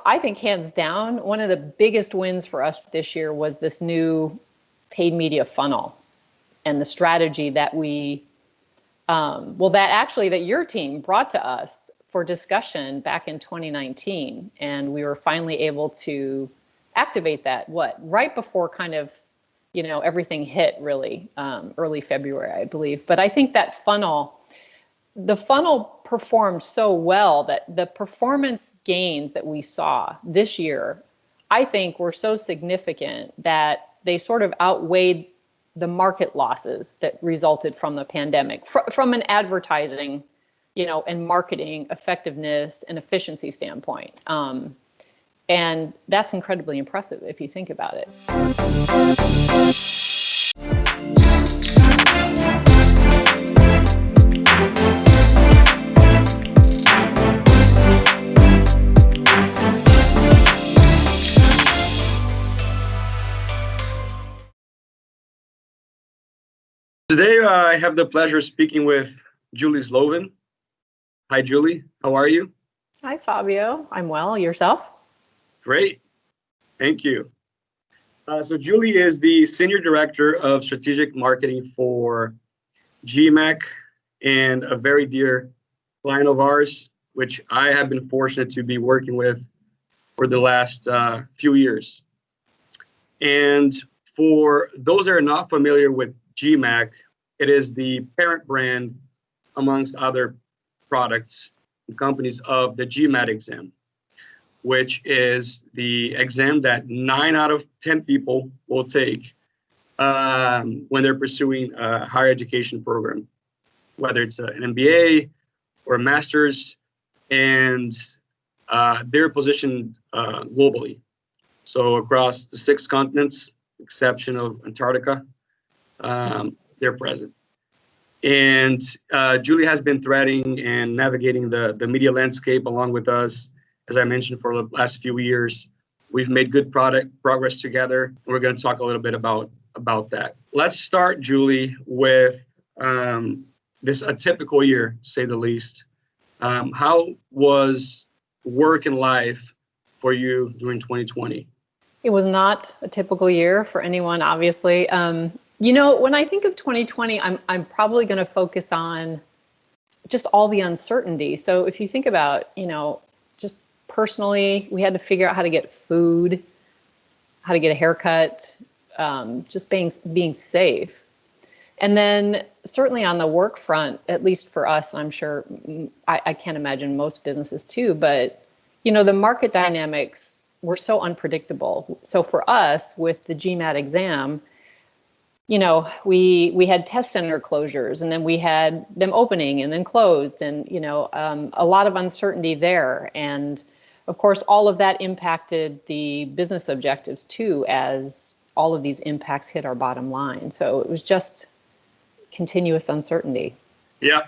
I think hands down, one of the biggest wins for us this year was this new paid media funnel and the strategy that that your team brought to us for discussion back in 2019. And we were finally able to activate that, right before kind of, everything hit really, early February, I believe. But I think that the funnel performed so well that the performance gains that we saw this year, I think were so significant that they sort of outweighed the market losses that resulted from the pandemic, from an advertising, and marketing effectiveness and efficiency standpoint. And that's incredibly impressive if you think about it. Today, I have the pleasure of speaking with Julie Sloven. Hi, Julie. How are you? Hi, Fabio. I'm well. Yourself? Great. Thank you. So Julie is the Senior Director of Strategic Marketing for GMAC and a very dear client of ours, which I have been fortunate to be working with for the last few years. And for those that are not familiar with GMAC, it is the parent brand amongst other products and companies of the GMAT exam, which is the exam that 9 out of 10 people will take when they're pursuing a higher education program, whether it's an MBA or a master's, and they're positioned globally. So across the 6 continents, exception of Antarctica, they're present. And Julie has been threading and navigating the media landscape along with us, as I mentioned, for the last few years. We've made good progress together. We're going to talk a little bit about that. Let's start, Julie, with this atypical year, to say the least. How was work and life for you during 2020? It was not a typical year for anyone, obviously. When I think of 2020, I'm probably going to focus on just all the uncertainty. So if you think about, just personally, we had to figure out how to get food, how to get a haircut, just being safe. And then certainly on the work front, at least for us, I'm sure, I can't imagine most businesses too, but, the market dynamics were so unpredictable. So for us with the GMAT exam, we had test center closures, and then we had them opening and then closed, and, a lot of uncertainty there. And of course, all of that impacted the business objectives too, as all of these impacts hit our bottom line. So it was just continuous uncertainty. Yeah.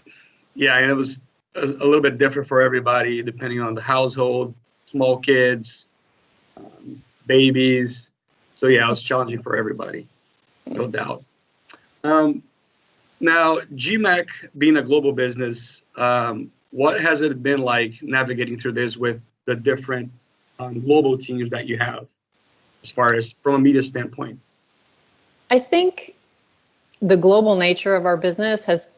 And it was a little bit different for everybody, depending on the household, small kids, babies. So yeah, it was challenging for everybody. No doubt. Now, GMAC being a global business, what has it been like navigating through this with the different global teams that you have, as far as from a media standpoint? I think the global nature of our business has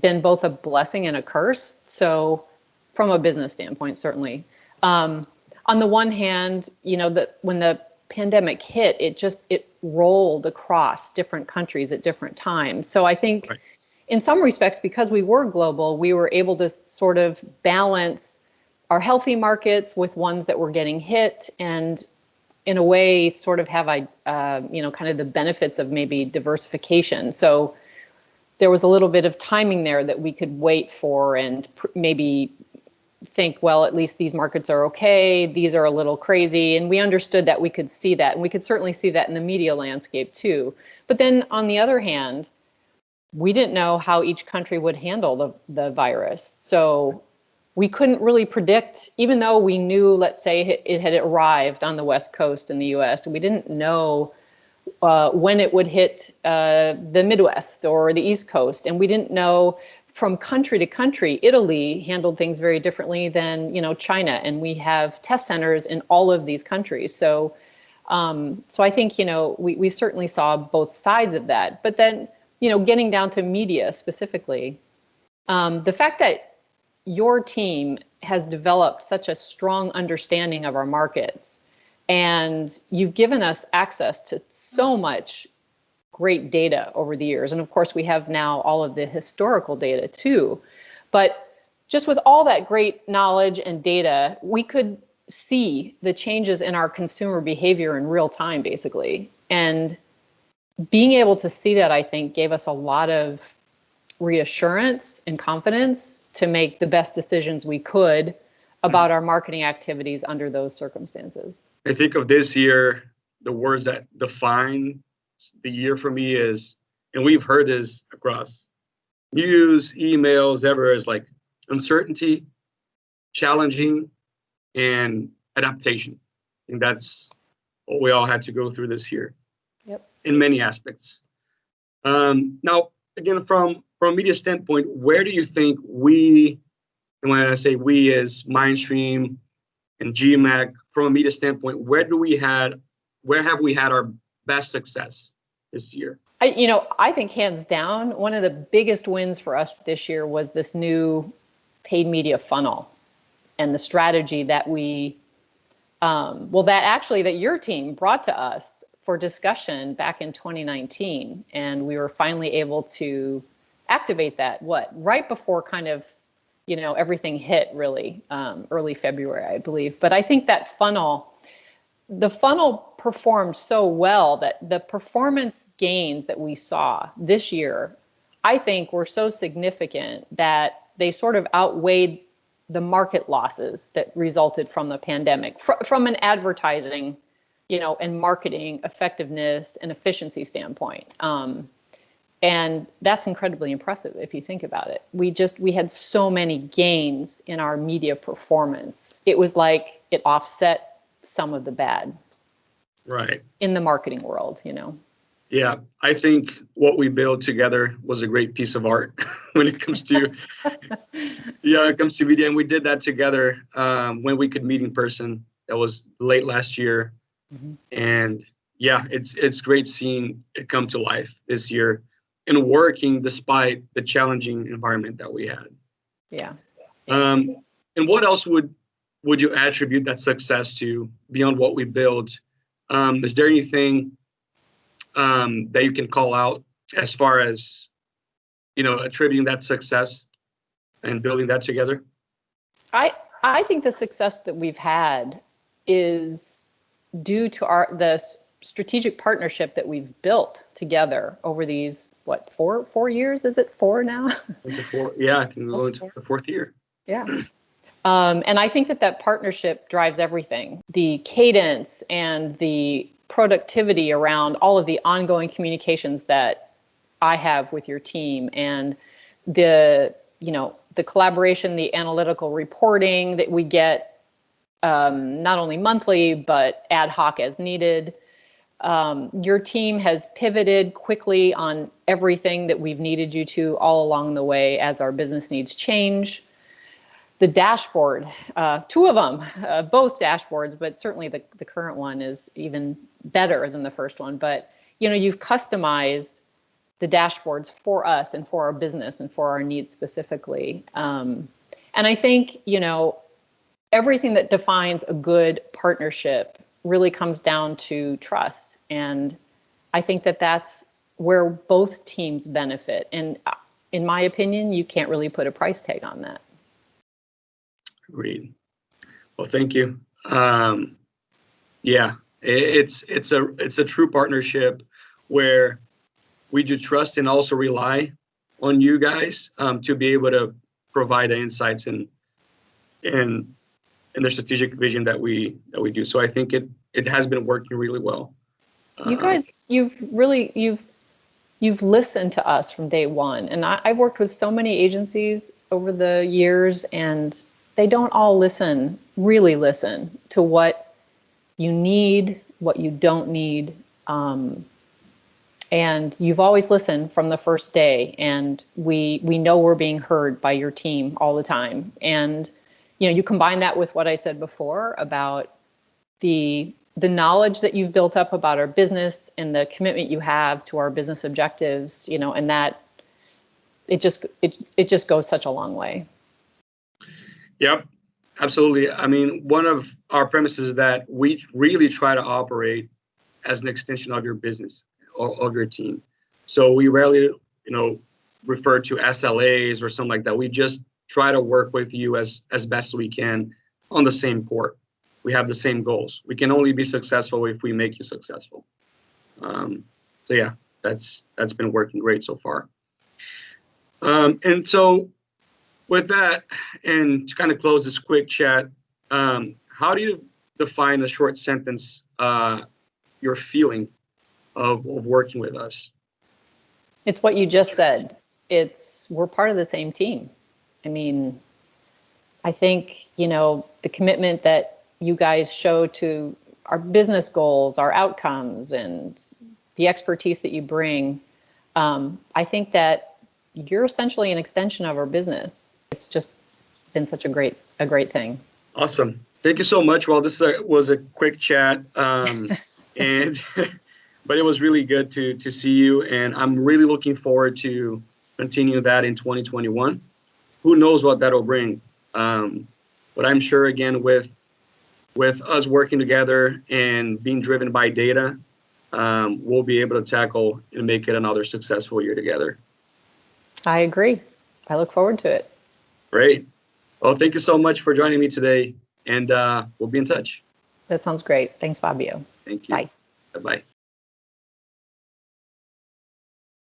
been both a blessing and a curse. So from a business standpoint, certainly. On the one hand, when the pandemic hit, it rolled across different countries at different times. So I think in some respects, because we were global, we were able to sort of balance our healthy markets with ones that were getting hit, and in a way sort of have kind of the benefits of maybe diversification. So there was a little bit of timing there that we could wait for and maybe think, well, at least these markets are okay, these are a little crazy. And we understood that we could see that. And we could certainly see that in the media landscape too. But then on the other hand, we didn't know how each country would handle the virus. So we couldn't really predict, even though we knew, let's say it had arrived on the West Coast in the US, we didn't know when it would hit the Midwest or the East Coast. And we didn't know from country to country, Italy handled things very differently than, China, and we have test centers in all of these countries. So I think, we certainly saw both sides of that. But then, getting down to media specifically, the fact that your team has developed such a strong understanding of our markets, and you've given us access to so much great data over the years. And of course, we have now all of the historical data too. But just with all that great knowledge and data, we could see the changes in our consumer behavior in real time, basically. And being able to see that, I think, gave us a lot of reassurance and confidence to make the best decisions we could about our marketing activities under those circumstances. I think of this year, the words that define the year for me is, and we've heard this across news, emails, ever, is like uncertainty, challenging, and adaptation. And that's what we all had to go through this year. Yep. In many aspects. Now, again, from a media standpoint, where do you think we, and when I say we as Mindstream and GMAC, from a media standpoint, where have we had our best success this year? I think hands down, one of the biggest wins for us this year was this new paid media funnel and the strategy that that your team brought to us for discussion back in 2019. And we were finally able to activate that, right before kind of, everything hit really, early February, I believe. But I think that the funnel performed so well that the performance gains that we saw this year, I think, were so significant that they sort of outweighed the market losses that resulted from the pandemic, from an advertising, and marketing effectiveness and efficiency standpoint. And that's incredibly impressive if you think about it. We had so many gains in our media performance. It was like it offset some of the bad. Right. In the marketing world, Yeah, I think what we built together was a great piece of art when it comes to media, and we did that together when we could meet in person. That was late last year, and it's great seeing it come to life this year and working despite the challenging environment that we had. Yeah. And what else would you attribute that success to beyond what we built? Is there anything that you can call out as far as, attributing that success and building that together? I think the success that we've had is due to the strategic partnership that we've built together over these, 4 years? Is it 4 now? Yeah, I think we're going to the 4th year. Yeah. And I think that partnership drives everything. The cadence and the productivity around all of the ongoing communications that I have with your team, and the collaboration, the analytical reporting that we get, not only monthly, but ad hoc as needed. Your team has pivoted quickly on everything that we've needed you to all along the way as our business needs change. The dashboard, 2 of them, both dashboards, but certainly the current one is even better than the first one. But, you've customized the dashboards for us and for our business and for our needs specifically. And I think, everything that defines a good partnership really comes down to trust. And I think that that's where both teams benefit. And in my opinion, you can't really put a price tag on that. Agreed. Well, thank you. It's a true partnership where we do trust and also rely on you guys to be able to provide the insights and the strategic vision that we do. So I think it has been working really well. You guys, you've listened to us from day one, and I've worked with so many agencies over the years, and they don't all really listen to what you need, what you don't need. And you've always listened from the first day, and we know we're being heard by your team all the time. And you combine that with what I said before about the knowledge that you've built up about our business and the commitment you have to our business objectives, and that it just goes such a long way. Yep, absolutely. I mean, one of our premises is that we really try to operate as an extension of your business or of your team. So we rarely, refer to SLAs or something like that. We just try to work with you as best we can on the same port. We have the same goals. We can only be successful if we make you successful. So yeah, that's been working great so far. And so with that, and to kind of close this quick chat, how do you define a short sentence your feeling of working with us? It's what you just said. We're part of the same team. I mean, I think, the commitment that you guys show to our business goals, our outcomes, and the expertise that you bring, I think that you're essentially an extension of our business. It's just been such a great thing. Awesome. Thank you so much. Well, this was a quick chat, and but it was really good to see you, and I'm really looking forward to continue that in 2021. Who knows what that'll bring? But I'm sure, again, with us working together and being driven by data, we'll be able to tackle and make it another successful year together. I agree. I look forward to it. Great. Well, thank you so much for joining me today, and we'll be in touch. That sounds great. Thanks, Fabio. Thank you. Bye. Bye-bye.